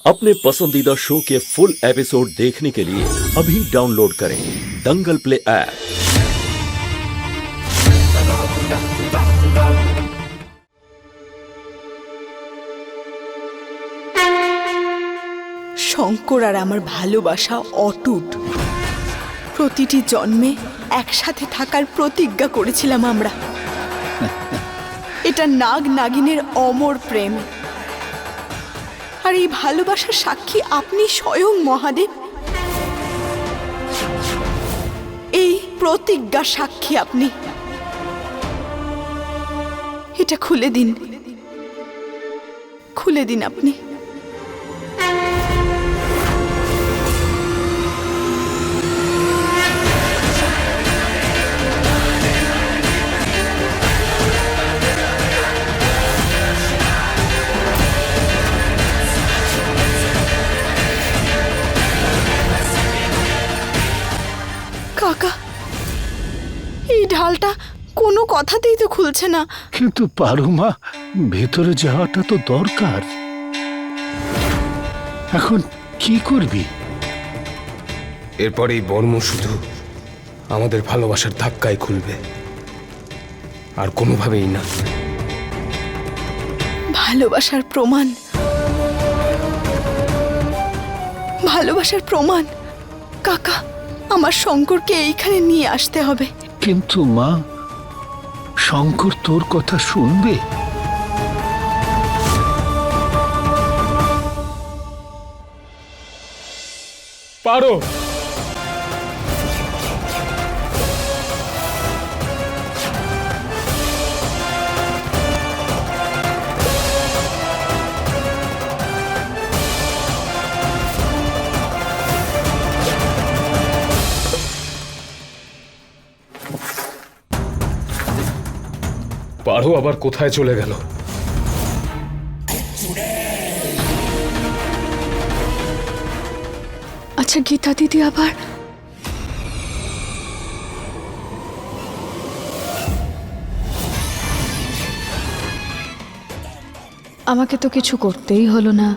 अपने पसंदीदा शो के फुल एपिसोड देखने के लिए अभी डाउनलोड करें दंगल प्ले ऐप। শঙ্কর আর আমার ভালোবাসা অটুট। প্রতিটি জন্মে একসাথে থাকার প্রতিজ্ঞা করেছিলাম আমরা। এটা নাগ নাগিনের অমর প্রেম, আর এই ভালোবাসার সাক্ষী আপনি স্বয়ং মহাদেব। এই প্রতিজ্ঞা সাক্ষী আপনি। এটা খুলে দিন, খুলে দিন আপনি। কাকা, এই ঢালটা কোনো কথাতেই তো খুলছে না। কিন্তু পারো মা, ভেতরে যাওয়াটা তো দরকার। এখন কি করবি? এরপর এই বর্ম শুধু আমাদের ভালোবাসার ধাক্কায় খুলবে, আর কোনোভাবেই না। ভালোবাসার প্রমাণ, ভালোবাসার প্রমাণ। কাকা, আমার শঙ্করকে এইখানে নিয়ে আসতে হবে। কিন্তু মা, শঙ্কর তোর কথা শুনবে? পারো। পারো আবার কোথায় চলে গেল? আচ্ছা গীতা দিদি আবার আমাকে তো কিছু করতেই হলো না।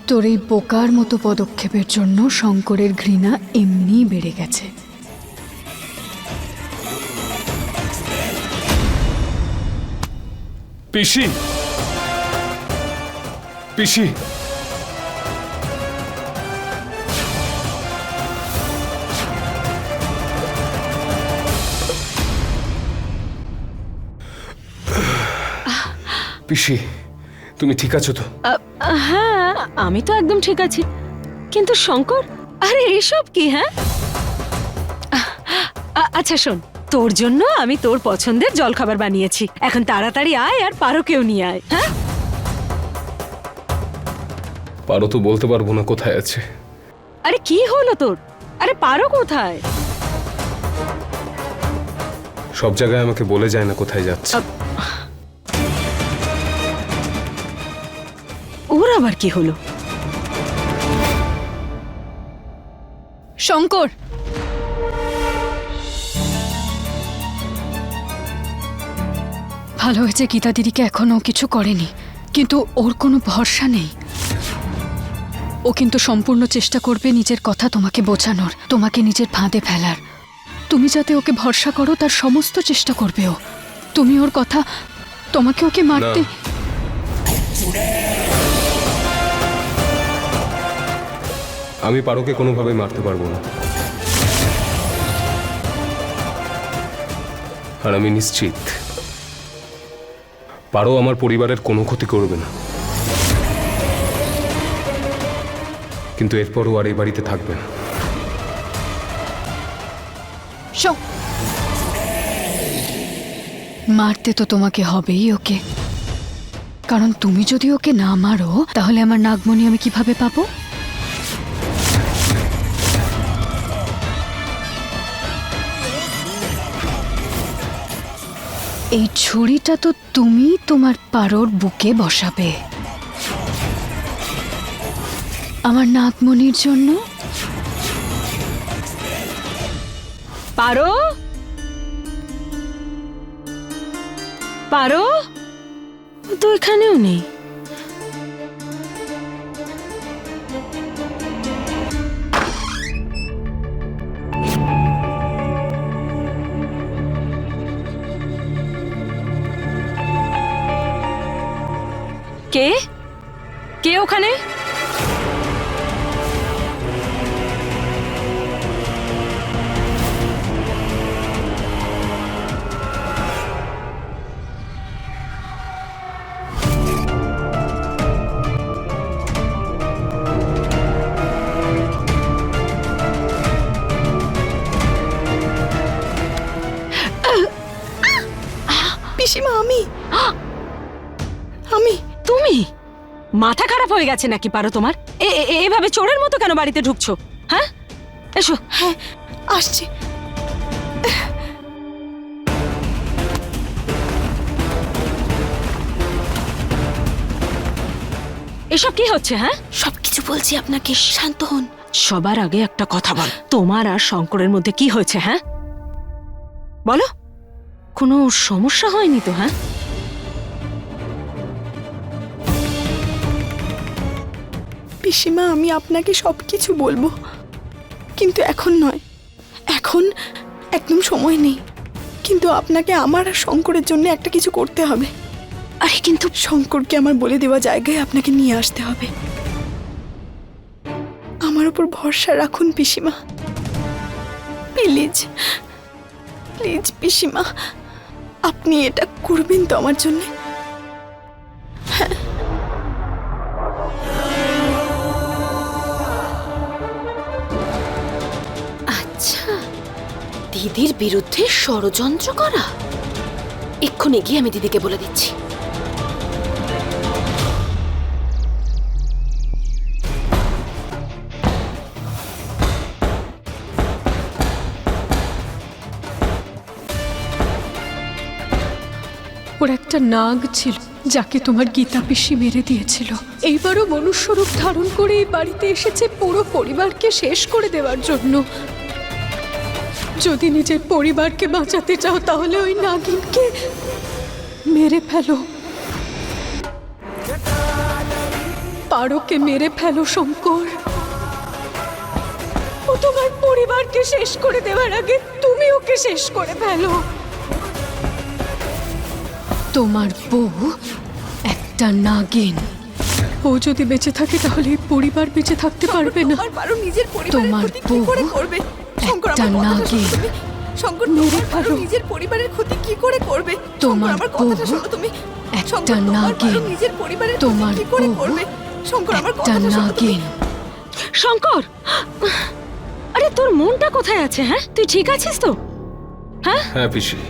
তোর এই বোকার মতো পদক্ষেপের জন্য শঙ্করের ঘৃণা এমনিই বেড়ে গেছে। পিসি, পিসি, পিসি, তুমি ঠিক আছো তো? হ্যাঁ, আমি তো একদম ঠিক আছি। কিন্তু শঙ্কর, আরে এসব কি? হ্যাঁ, আচ্ছা শোন, তোর জন্য আমি তোর পছন্দের জলখাবার বানিয়েছি। এখন তাড়াতাড়ি আয় আর পারোকেও নিয়ে আয়। হ্যাঁ, পারো তো বলতে পারবো না কোথায় আছে। আরে কি হলো তোর? আরে পারো কোথায়? সব জায়গায় আমাকে বলে যায় না কোথায় যাচ্ছে। ওর আবার কি হলো? শঙ্কর, ভালো হয়েছে গীতা দিদিকে এখনো কিছু করেনি, কিন্তু ওর কোনো ভরসা নেই। ও কিন্তু সম্পূর্ণ চেষ্টা করবে নিজের কথা তোমাকে বোঝানোর, তোমাকে নিজের ফাঁদে ফেলার। তুমি যাতে ওকে ভরসা করো তার সমস্ত চেষ্টা করবে ও। তুমি ওর কথা, তোমাকে ওকে মারতে। আমি পারোকে কোনোভাবে মারতে পারবো না, আর আমি নিশ্চিত পারো আমার পরিবারের কোনো ক্ষতি করবে না। কিন্তু এরপরও আর এই বাড়িতে থাকবে না। মারতে তো তোমাকে হবেই ওকে, কারণ তুমি যদি ওকে না মারো তাহলে আমার নাগমণি আমি কিভাবে পাবো? এই ছুরিটা তো তুমি তোমার পারোর বুকে বসাবে আমার নাগমণির জন্য। পারো, পারো, তো এখানেও নেই। ওখানে? পিসিমা, আমি তুমি মাথা খারাপ হয়ে গেছে নাকি পারো তোমার? এভাবে চোরের মতো কেন বাড়িতে ঢুকছো? হ্যাঁ, এসো। হ্যাঁ, আসছি। এসব কি হচ্ছে? হ্যাঁ, সবকিছু বলছি আপনাকে, শান্ত হন। সবার আগে একটা কথা বল, তোমার আর শঙ্করের মধ্যে কি হয়েছে? হ্যাঁ বলো, কোনো সমস্যা হয়নি তো? হ্যাঁ, পিসিমা, আমি আপনাকে সবকিছু বলবো, কিন্তু এখন নয়। এখন একদম সময় নেই। কিন্তু আপনাকে আমার আর শঙ্করের জন্য একটা কিছু করতে হবে। আরে কিন্তু শঙ্করকে আমার বলে দেওয়া জায়গায় আপনাকে নিয়ে আসতে হবে। আমার উপর ভরসা রাখুন পিসিমা, প্লিজ প্লিজ পিসিমা, আপনি এটা করবেন তো আমার জন্য? আচ্ছা, দিদির বিরুদ্ধে ষড়যন্ত্র করা। এক্ষুনি গিয়ে আমি দিদিকে বলে দিচ্ছি। ওর একটা নাগ ছিল যাকে তোমার গীতা পিসি মেরে দিয়েছিল। এইবারও মনুষ্যরূপ ধারণ করে এই বাড়িতে এসেছে পুরো পরিবারকে শেষ করে দেওয়ার জন্য। যদি নিজের পরিবারকে বাঁচাতে চাও তাহলে ওই নাগিনকে মেরে ফেলো, পারোকে মেরে ফেলো শঙ্কর। ও তোমার পরিবারকে শেষ করে দেওয়ার আগে তুমি ওকে শেষ করে ফেলো। তোমার বউ একটা নাগিন, ও যদি বেঁচে থাকে তাহলে এই পরিবার বেঁচে থাকতে পারবে না। নিজের পরিবারের তোমার ক্ষতি কি করে বউ করবে? শঙ্কর, একটা আমার কথাটা নাগিন। শোনো তুমি। শঙ্কর, মেরে তোমার পারো ফেলো। নিজের পরিবারের ক্ষতি কি করে করবে? শঙ্কর, তোমার আমার কথাটা বউ শোনো তুমি। একটা শঙ্কর, তোমার নাগিন। পারো নিজের পরিবারের ক্ষতি তোমার কি করে বউ করবে? শঙ্কর, আমার একটা কথাটা শোনো তুমি। নাগিন। শঙ্কর, আরে তোর মনটা কোথায় আছে? হ্যাঁ, তুই ঠিক আছিস তো? হ্যাঁ পিসি,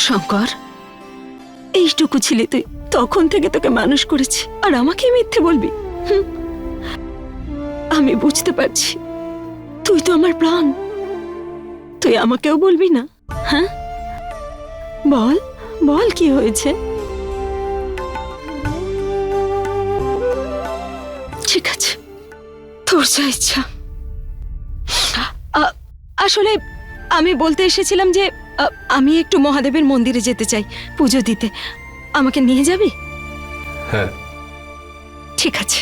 শঙ্কর, এইটুকু ছিলি তুই, তখন থেকে তোকে মানুষ করেছি, আর আমাকে মিথ্যে বলবি? হুম, আমি বুঝতে পারছি, তুই তো আমার প্রাণ। তুই আমাকেও বলবি না? হ্যাঁ, বল বল, কি হয়েছে? ঠিক আছে, তোর যা ইচ্ছা। আসলে আমি বলতে এসেছিলাম যে আমি একটু মহাদেবের মন্দিরে যেতে চাই পুজো দিতে। আমাকে নিয়ে যাবি? হ্যাঁ। ঠিক আছে।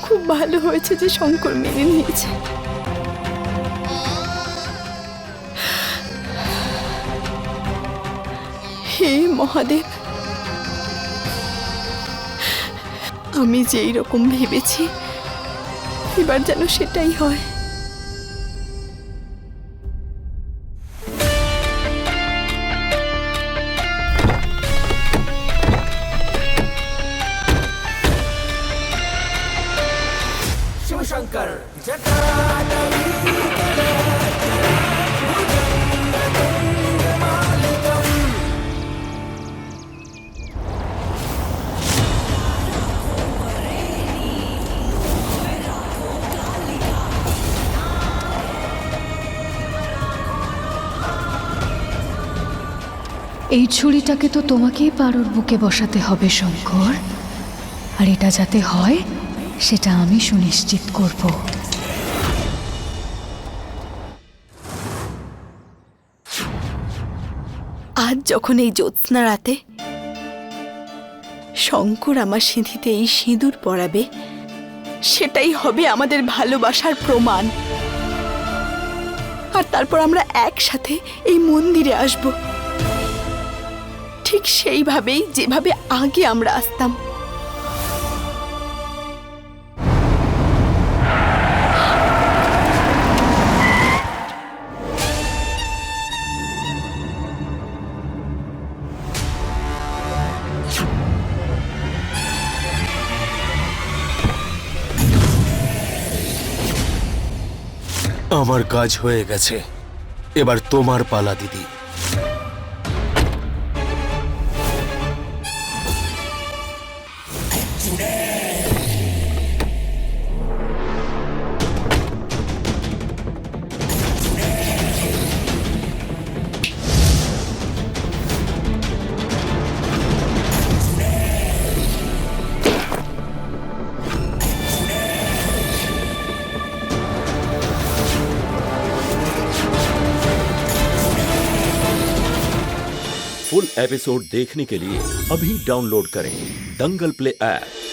খুব ভালো হয়েছে যে শঙ্কর মেনে নিয়েছে। হে মহাদেব, আমি যেই রকম ভেবেছি এবার যেন সেটাই হয়। এই ছুরিটাকে তো তোমাকেই পারোর বুকে বসাতে হবে শঙ্কর, আর এটা যাতে হয় সেটা আমি সুনিশ্চিত করব। আজ যখন এই জ্যোৎস্না রাতে শঙ্কর আমার সিঁথিতে এই সিঁদুর পরাবে, সেটাই হবে আমাদের ভালোবাসার প্রমাণ। আর তারপর আমরা একসাথে এই মন্দিরে আসব, ঠিক সেইভাবেই যেভাবে আগে আমরা আসতাম। আমার কাজ হয়ে গেছে, এবার তোমার পালা দিদি। फुल एपिसोड देखने के लिए अभी डाउनलोड करें दंगल प्ले ऐप।